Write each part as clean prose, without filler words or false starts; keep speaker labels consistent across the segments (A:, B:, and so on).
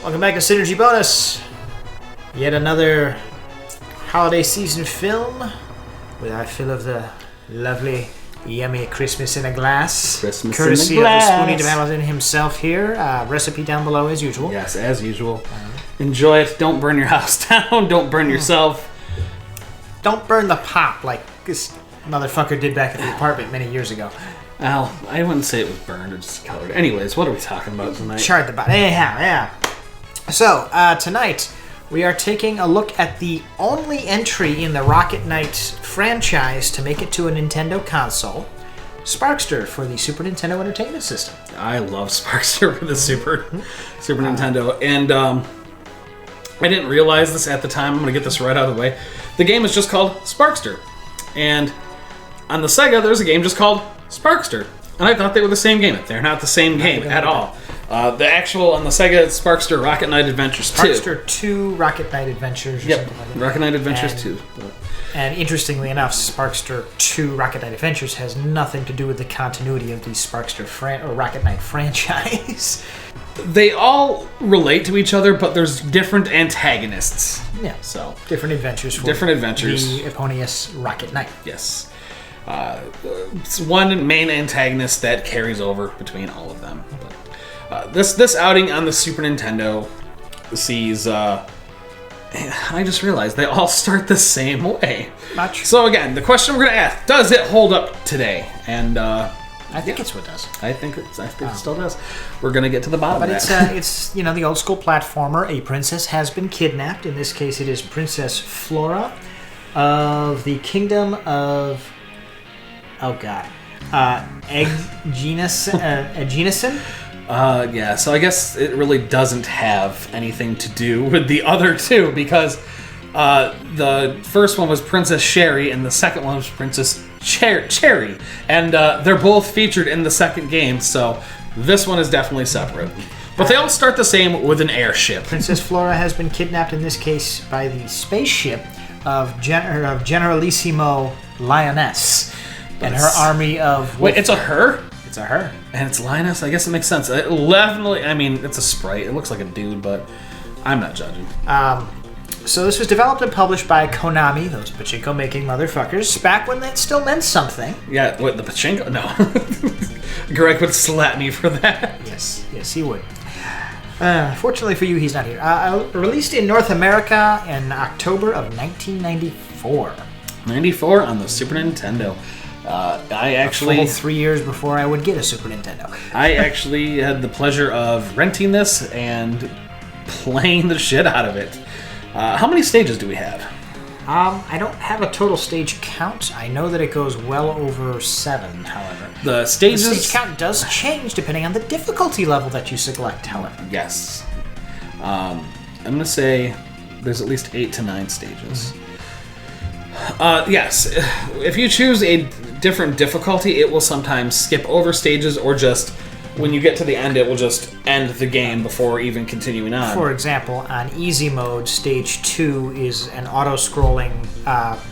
A: Welcome back to Synergy Bonus. Yet another holiday season film with our fill of the lovely, yummy Christmas in a glass.
B: Christmas
A: courtesy
B: in a glass.
A: of the Spoony de Hamilton himself here. Recipe down below as usual.
B: Yes, as usual. Enjoy it. Don't burn your house down. Don't burn yourself.
A: Don't burn the pop like this motherfucker did back at the apartment many years ago.
B: Well, I wouldn't say it was burned or just colored. Anyways, what are we talking about tonight?
A: Charred the bottom. Yeah. So, tonight we are taking a look at the only entry in the Rocket Knight franchise to make it to a Nintendo console, Sparkster for the Super Nintendo Entertainment System.
B: I love Sparkster for the Super Nintendo. And I didn't realize this at the time. I'm going to get this right out of the way. The game is just called Sparkster. And on the Sega, there's a game just called Sparkster. And I thought they were the same game. They're not the same game at all. The actual, on the Sega, Sparkster Rocket Knight Adventures 2.
A: Sparkster 2 Rocket Knight Adventures or something like that.
B: Rocket Knight Adventures 2.
A: And interestingly enough, Sparkster 2 Rocket Knight Adventures has nothing to do with the continuity of the Sparkster or Rocket Knight franchise.
B: They all relate to each other, but there's different antagonists.
A: Yeah.
B: So
A: different adventures for
B: the
A: eponymous Rocket Knight.
B: Yes. It's one main antagonist that carries over between all of them. But, this outing on the Super Nintendo sees... I just realized they all start the same way.
A: Much.
B: So again, the question we're going to ask, does it hold up today? And
A: I think it's what does.
B: I think it still does. We're going to get to the bottom of that.
A: But it's the old school platformer. A princess has been kidnapped. In this case, it is Princess Flora of the Kingdom of... Oh, God. Aeginison?
B: Yeah, so I guess it really doesn't have anything to do with the other two, because the first one was Princess Sherry and the second one was Princess Cherry. And they're both featured in the second game, so this one is definitely separate. But they all start the same with an airship.
A: Princess Flora has been kidnapped, in this case, by the spaceship of Generalissimo Lioness and her army of...
B: Wait, it's a her?
A: It's a her.
B: And it's Linus? I guess it makes sense. It definitely, I mean, it's a sprite. It looks like a dude, but I'm not judging.
A: So this was developed and published by Konami, those pachinko-making motherfuckers, back when that still meant something.
B: Yeah, what, the pachinko? No. Greg would slap me for that.
A: Yes, he would. Fortunately for you, he's not here. Released in North America in October of 1994.
B: 94 on the Super Nintendo. I actually...
A: A full 3 years before I would get a Super Nintendo.
B: I actually had the pleasure of renting this and playing the shit out of it. How many stages do we have?
A: I don't have a total stage count. I know that it goes well over 7, however.
B: The stages...
A: The stage count does change depending on the difficulty level that you select, however.
B: Yes. I'm going to say there's at least 8 to 9 stages. Yes. If you choose a different difficulty, it will sometimes skip over stages, or just when you get to the end, it will just end the game before even continuing on.
A: For example, on easy mode, stage 2 is an auto-scrolling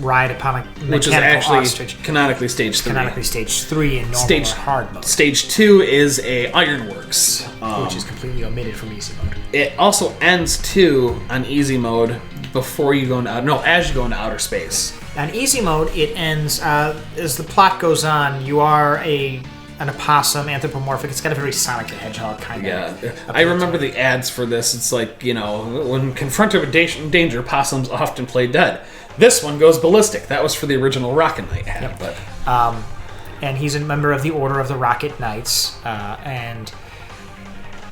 A: ride upon a mechanical
B: which is actually
A: ostrich.
B: Canonically stage 3.
A: Canonically stage 3 in normal or hard mode.
B: Stage 2 is a Ironworks,
A: which is completely omitted from easy mode.
B: It also ends too on easy mode before you go into as you go into outer space.
A: On easy mode, it ends as the plot goes on. You are an opossum, anthropomorphic. It's got a very Sonic the Hedgehog kind of.
B: Yeah, I remember the ads for this. It's like, when confronted with danger, possums often play dead. This one goes ballistic. That was for the original Rocket Knight ad.
A: Yep.
B: But
A: and he's a member of the Order of the Rocket Knights, and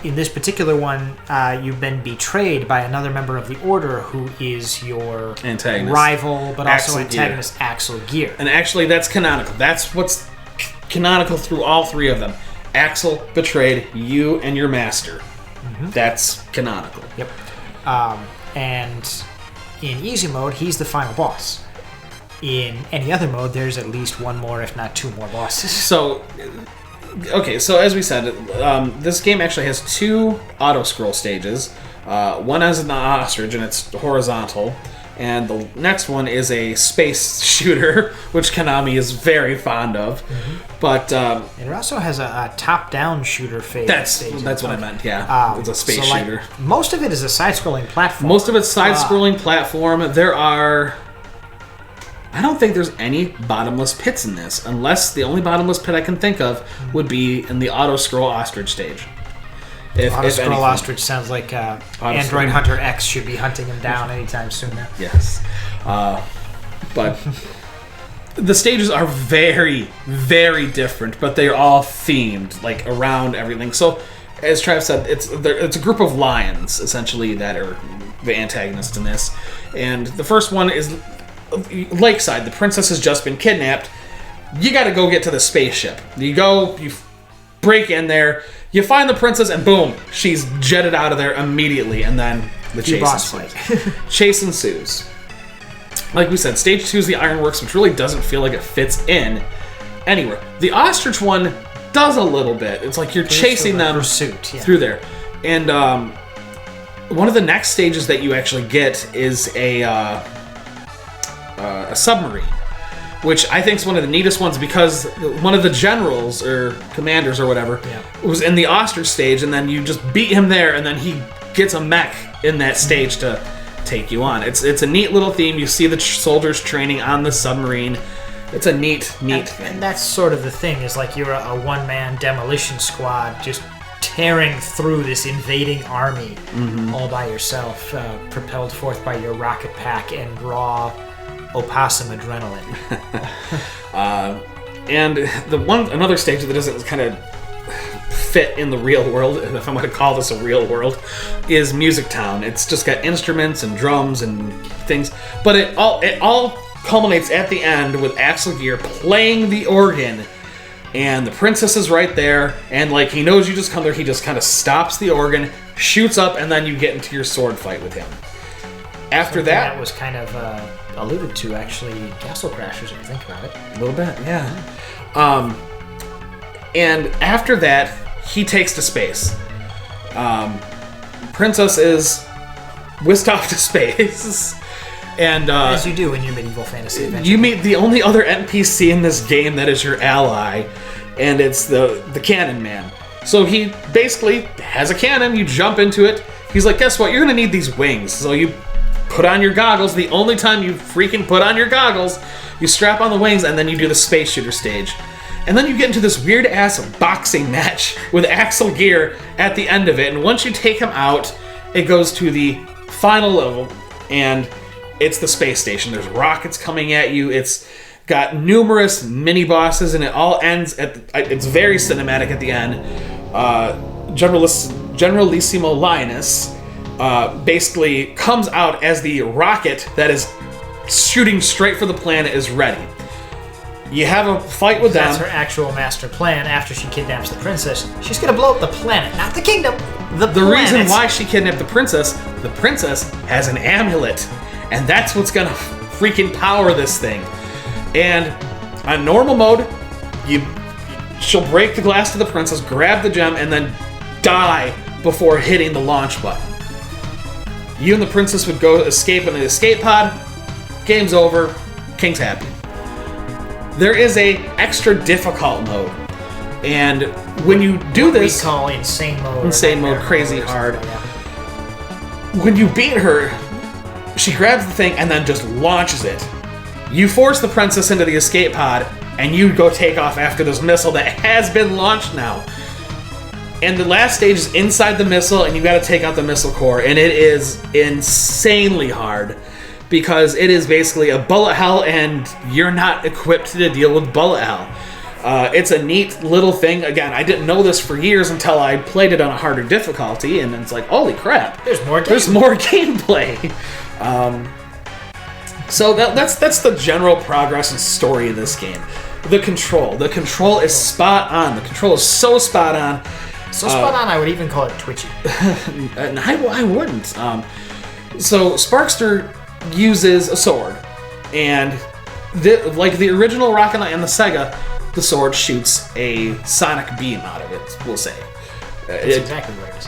A: in this particular one, you've been betrayed by another member of the Order who is your
B: antagonist.
A: Rival, but
B: Axel
A: also antagonist,
B: Gear.
A: Axel Gear.
B: And actually, that's canonical. That's what's canonical through all 3 of them. Axel betrayed you and your master. Mm-hmm. That's canonical.
A: Yep. And in easy mode, he's the final boss. In any other mode, there's at least 1 more, if not 2 more bosses.
B: So... Okay, so as we said, this game actually has 2 auto-scroll stages. One is an ostrich, and it's horizontal. And the next one is a space shooter, which Konami is very fond of. But
A: it also has a top-down shooter phase.
B: That's what I meant. Yeah, it's a space shooter.
A: Most of it is a side-scrolling platform.
B: Most of it's side-scrolling platform. I don't think there's any bottomless pits in this, unless the only bottomless pit I can think of would be in the auto-scroll ostrich stage.
A: Auto-scroll ostrich sounds like Android Hunter X should be hunting him down anytime soon now.
B: Yes. But the stages are very, very different, but they're all themed, like, around everything. So, as Trav said, it's a group of lions, essentially, that are the antagonists in this. And the first one is Lakeside. The princess has just been kidnapped. You gotta go get to the spaceship. You break in there, you find the princess, and boom, she's jetted out of there immediately, and then the chase ensues. Chase ensues. Like we said, stage 2 is the Ironworks, which really doesn't feel like it fits in anywhere. The ostrich one does a little bit. It's like you're chasing them through there. And one of the next stages that you actually get is a submarine, which I think is one of the neatest ones because one of the generals or commanders or whatever was in the ostrich stage, and then you just beat him there, and then he gets a mech in that stage to take you on. It's a neat little theme. You see the soldiers training on the submarine. It's a neat thing.
A: And that's sort of the thing, is like you're a one-man demolition squad just tearing through this invading army all by yourself, propelled forth by your rocket pack and raw opossum adrenaline.
B: And another stage that doesn't kind of fit in the real world, if I'm going to call this a real world, is Music Town. It's just got instruments and drums and things, but it all culminates at the end with Axel Gear playing the organ, and the princess is right there, and like he knows you just come there, he just kind of stops the organ, shoots up, and then you get into your sword fight with him. After that
A: was kind of alluded to, actually, in Castle Crashers, if you think about it.
B: A little bit, yeah. And after that, he takes to space. Princess is whisked off to space. And
A: as you do in your medieval fantasy adventure.
B: You meet the only other NPC in this game that is your ally, and it's the Cannon Man. So he basically has a cannon, you jump into it. He's like, guess what, you're going to need these wings. So you put on your goggles. The only time you freaking put on your goggles, you strap on the wings, and then you do the space shooter stage. And then you get into this weird-ass boxing match with Axel Gear at the end of it. And once you take him out, it goes to the final level, and it's the space station. There's rockets coming at you. It's got numerous mini-bosses, and it all ends it's very cinematic at the end. Generalissimo Linus basically comes out as the rocket that is shooting straight for the planet is ready. You have a fight with them.
A: That's her actual master plan after she kidnaps the princess. She's going to blow up the planet, not the kingdom. The
B: reason why she kidnapped the princess has an amulet. And that's what's going to freaking power this thing. And on normal mode, she'll break the glass to the princess, grab the gem, and then die before hitting the launch button. You and the princess would go escape in the escape pod. Game's over. King's happy. There is a extra difficult mode, and when you do this,
A: we call insane mode,
B: crazy hard. When you beat her, she grabs the thing and then just launches it. You force the princess into the escape pod, and you go take off after this missile that has been launched now. And the last stage is inside the missile, and you got to take out the missile core, and it is insanely hard. Because it is basically a bullet hell, and you're not equipped to deal with bullet hell. It's a neat little thing. Again, I didn't know this for years until I played it on a harder difficulty, and it's like, holy crap!
A: There's more
B: gameplay. So that's the general progress and story of this game. The control is spot on. The control is so spot on.
A: So spot on, I would even call it twitchy.
B: I wouldn't. So Sparkster uses a sword, and like the original Rocket Knight and the Sega, the sword shoots a sonic beam out of it, we'll say.
A: That's exactly what it is.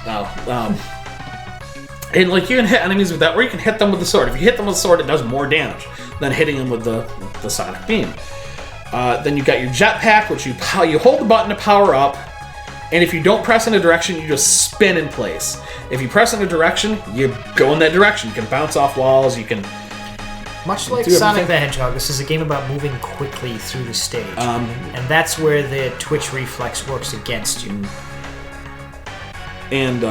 B: And like you can hit enemies with that, or you can hit them with the sword. If you hit them with the sword, it does more damage than hitting them with the sonic beam. Then you got your jetpack, which you hold the button to power up, and if you don't press in a direction, you just spin in place. If you press in a direction, you go in that direction. You can bounce off walls. You can.
A: Much like Sonic the Hedgehog, this is a game about moving quickly through the stage, and that's where the twitch reflex works against you.
B: And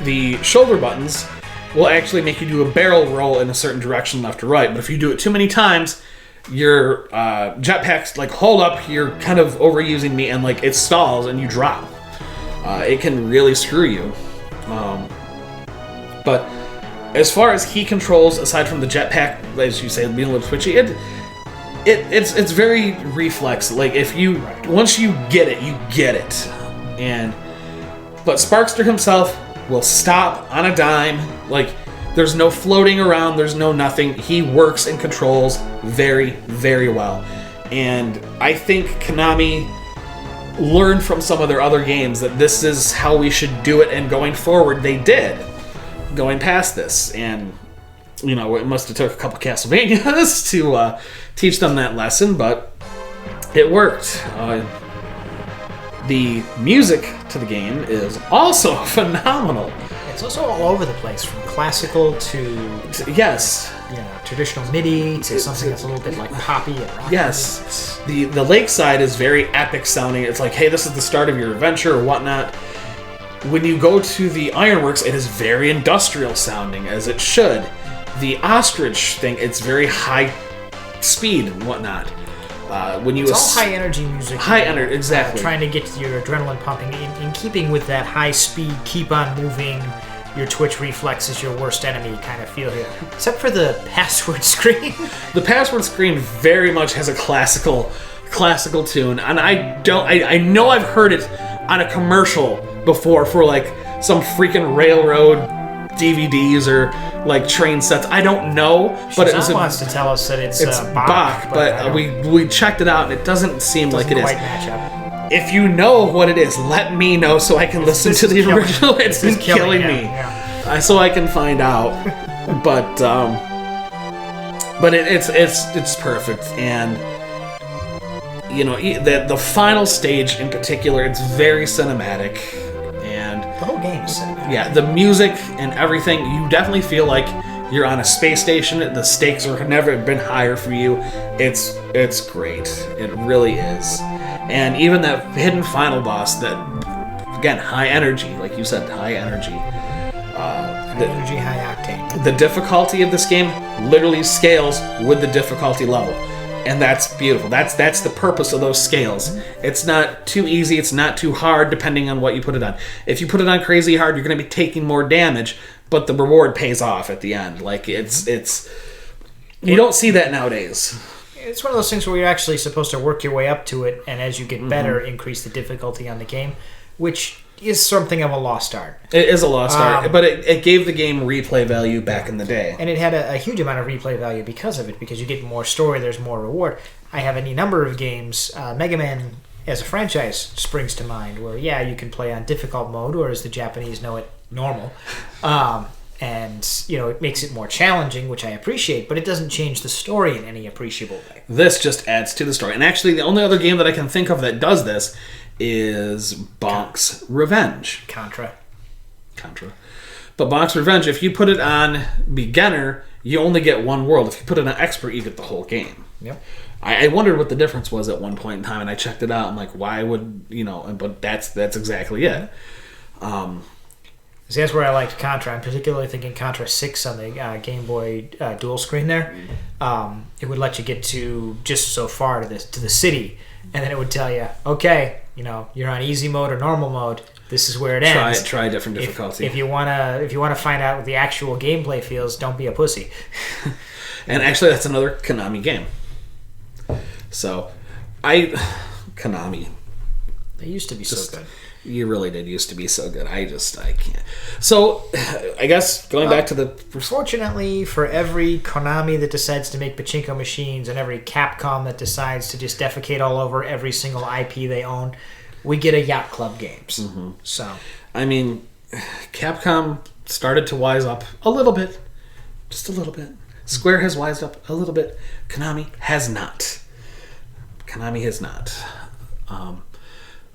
B: the shoulder buttons will actually make you do a barrel roll in a certain direction, left or right. But if you do it too many times, your jetpack's like, hold up, you're kind of overusing me, and like it stalls and you drop. It can really screw you. But as far as key controls, aside from the jetpack, as you say, being a little twitchy, it's very reflex. Like once you get it, you get it. But Sparkster himself will stop on a dime. Like, there's no floating around, there's no nothing. He works and controls very, very well. And I think Konami learned from some of their other games that this is how we should do it, and going forward, they did. Going past this. And, it must have took a couple Castlevanias to teach them that lesson, but it worked. The music to the game is also phenomenal.
A: It's also all over the place, from classical to
B: yes,
A: traditional MIDI to something that's a little bit like poppy and rocky.
B: Yes, the Lakeside is very epic sounding. It's like, hey, this is the start of your adventure or whatnot. When you go to the Ironworks, it is very industrial sounding, as it should. The Ostrich thing, it's very high speed and whatnot. It's
A: all high energy music.
B: High energy, exactly.
A: Trying to get your adrenaline pumping in keeping with that high speed, keep on moving, your twitch reflex is your worst enemy kind of feel here. Except for the password screen.
B: The password screen very much has a classical tune, and I know I've heard it on a commercial before for like some freaking railroad DVDs or like train sets. I don't know, but it
A: wants to tell us that it's
B: Bach, but we checked it out and it doesn't seem like it is.
A: Quite match up.
B: If you know what it is, let me know so I can listen to the original. It's been killing me, so I can find out. But it's perfect, and the final stage in particular, it's very cinematic.
A: The whole game is cinematic.
B: Yeah, the music and everything, you definitely feel like you're on a space station. The stakes have never been higher for you. It's great. It really is. And even that hidden final boss, that, again, high energy, like you said, high energy.
A: High energy, high octane.
B: The difficulty of this game literally scales with the difficulty level. And that's beautiful. That's the purpose of those scales. It's not too easy. It's not too hard, depending on what you put it on. If you put it on crazy hard, you're going to be taking more damage, but the reward pays off at the end. Like it's you don't see that nowadays.
A: It's one of those things where you're actually supposed to work your way up to it, and as you get better, increase the difficulty on the game, which is something of a lost art. It is a lost art,
B: but it gave the game replay value back in the day.
A: And it had a huge amount of replay value because of it, because you get more story, there's more reward. I have any number of games, Mega Man as a franchise springs to mind, where, you can play on difficult mode, or as the Japanese know it, normal. And, it makes it more challenging, which I appreciate, but it doesn't change the story in any appreciable way.
B: This just adds to the story. And actually, the only other game that I can think of that does this is Bonk's Revenge.
A: Contra.
B: But Bonk's Revenge, if you put it on beginner, you only get one world. If you put it on expert, you get the whole game.
A: Yep.
B: I wondered what the difference was at one point in time, and I checked it out. I'm like, why would, but that's exactly it.
A: See, that's where I liked Contra. I'm particularly thinking Contra 6 on the Game Boy dual screen there. It would let you get to just so far to the city, and then it would tell you, okay, you're on easy mode or normal mode. This is where it ends.
B: Try a different difficulty.
A: If you wanna find out what the actual gameplay feels, don't be a pussy.
B: And actually, that's another Konami game. So, Konami.
A: They used to be so good.
B: You really did used to be so good. I can't. So, I guess going back to the...
A: Fortunately, for every Konami that decides to make pachinko machines and every Capcom that decides to just defecate all over every single IP they own, we get a Yacht Club games.
B: Mm-hmm.
A: So,
B: I mean, Capcom started to wise up a little bit. Just a little bit. Square has wised up a little bit. Konami has not.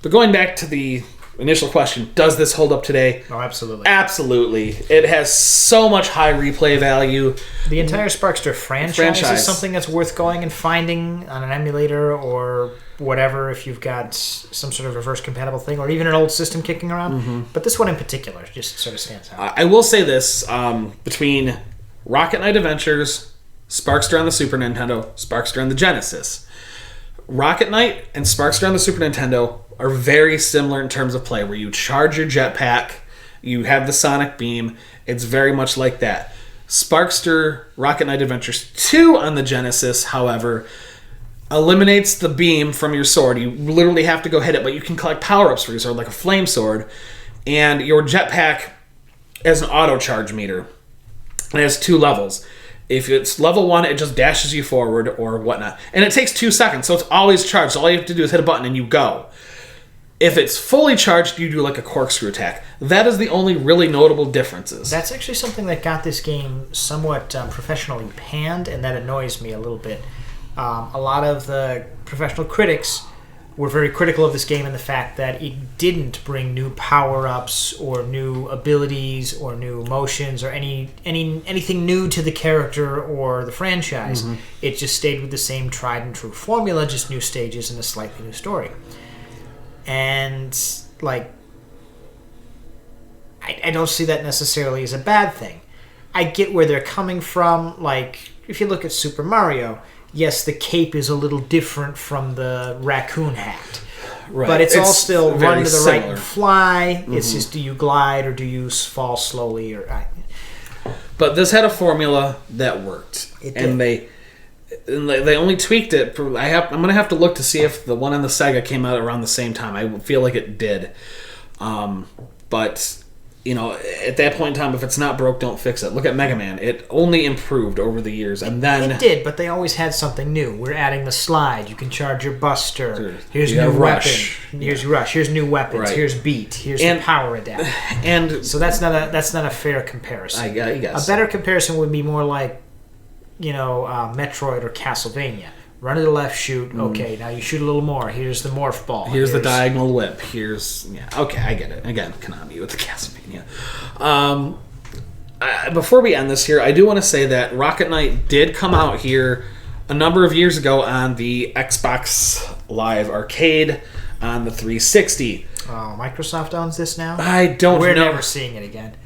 B: But going back to the initial question, does this hold up today?
A: Oh, absolutely.
B: Absolutely. It has so much high replay value.
A: The entire Sparkster franchise is something that's worth going and finding on an emulator or whatever if you've got some sort of reverse compatible thing or even an old system kicking around. But this one in particular just sort of stands out.
B: I will say this, between Rocket Knight Adventures, Sparkster on the Super Nintendo, Sparkster on the Genesis, Rocket Knight and Sparkster on the Super Nintendo are very similar in terms of play, where you charge your jetpack, you have the sonic beam. It's very much like that. Sparkster Rocket Knight Adventures 2 on the Genesis, however, eliminates the beam from your sword. You literally have to go hit it, but you can collect power-ups for your sword, like a flame sword. And your jetpack has an auto-charge meter. It has 2 levels. If it's level 1, it just dashes you forward or whatnot. And it takes 2 seconds, so it's always charged. All you have to do is hit a button and you go. If it's fully charged, you do like a corkscrew attack. That is the only really notable differences.
A: That's actually something that got this game somewhat professionally panned, and that annoys me a little bit. A lot of the professional critics were very critical of this game in the fact that it didn't bring new power-ups or new abilities or new motions or anything new to the character or the franchise. It just stayed with the same tried-and-true formula, just new stages and a slightly new story. And, like, I don't see that necessarily as a bad thing. I get where they're coming from. Like, if you look at Super Mario, yes, the cape is a little different from the raccoon hat.
B: Right.
A: But it's all still run to the right
B: similar.
A: and fly. It's just, do you glide or do you fall slowly?
B: But this had a formula that worked.
A: It
B: and
A: did.
B: they only tweaked it. I'm going to have to look to see if the one in the Sega came out around the same time. I feel like it did. But, you know, at that point in time, if it's not broke, don't fix it. Look at Mega Man. It only improved over the years. And then
A: It did, but they always had something new. We're adding the slide. You can charge your buster. Here's
B: You
A: new
B: have
A: weapon.
B: Rush.
A: Here's Rush. Here's new weapons.
B: Right.
A: Here's beat. Here's
B: And-
A: the power adapt.
B: And
A: So that's not a fair comparison.
B: I guess.
A: A better comparison would be more like, you know, Metroid or Castlevania. Run to the left, shoot. Okay, now you shoot a little more. Here's the morph ball.
B: Here's the diagonal whip. Okay, I get it. Again, Konami with the Castlevania. Before we end this here, I do want to say that Rocket Knight did come out here a number of years ago on the Xbox Live Arcade on the 360.
A: Oh, Microsoft owns this now?
B: I don't
A: We're
B: know.
A: never seeing it again.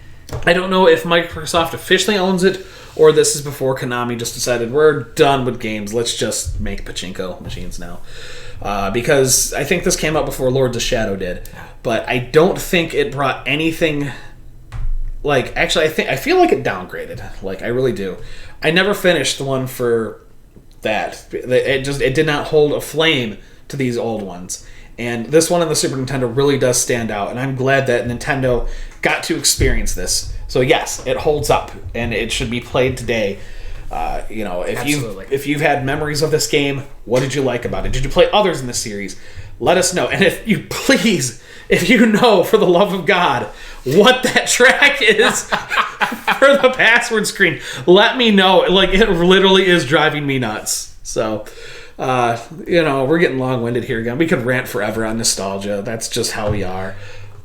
B: I don't know if Microsoft officially owns it or this is before Konami just decided we're done with games. Let's just make pachinko machines now. Because I think this came out before Lords of Shadow did. But I don't think it brought anything... Like, actually, I feel like it downgraded. Like, I really do. I never finished the one for that. It did not hold a flame to these old ones. And this one on the Super Nintendo really does stand out. And I'm glad that Nintendo got to experience this. So yes, it holds up, and it should be played today. You know, if you've had memories of this game, what did you like about it? Did you play others in the series? Let us know. And if you know, for the love of God, what that track is for the password screen, let me know. Like, it literally is driving me nuts. So, you know, we're getting long-winded here again. We could rant forever on nostalgia. That's just how we are.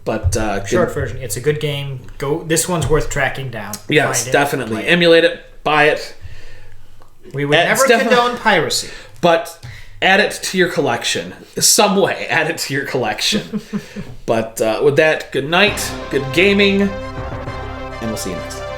B: But
A: short version, it's a good game. This one's worth tracking down.
B: Yes,
A: Find it,
B: definitely.
A: play it.
B: Emulate it, buy it.
A: We would never condone piracy.
B: But add it to your collection. Some way, add it to your collection. But with that, good night, good gaming, and we'll see you next time.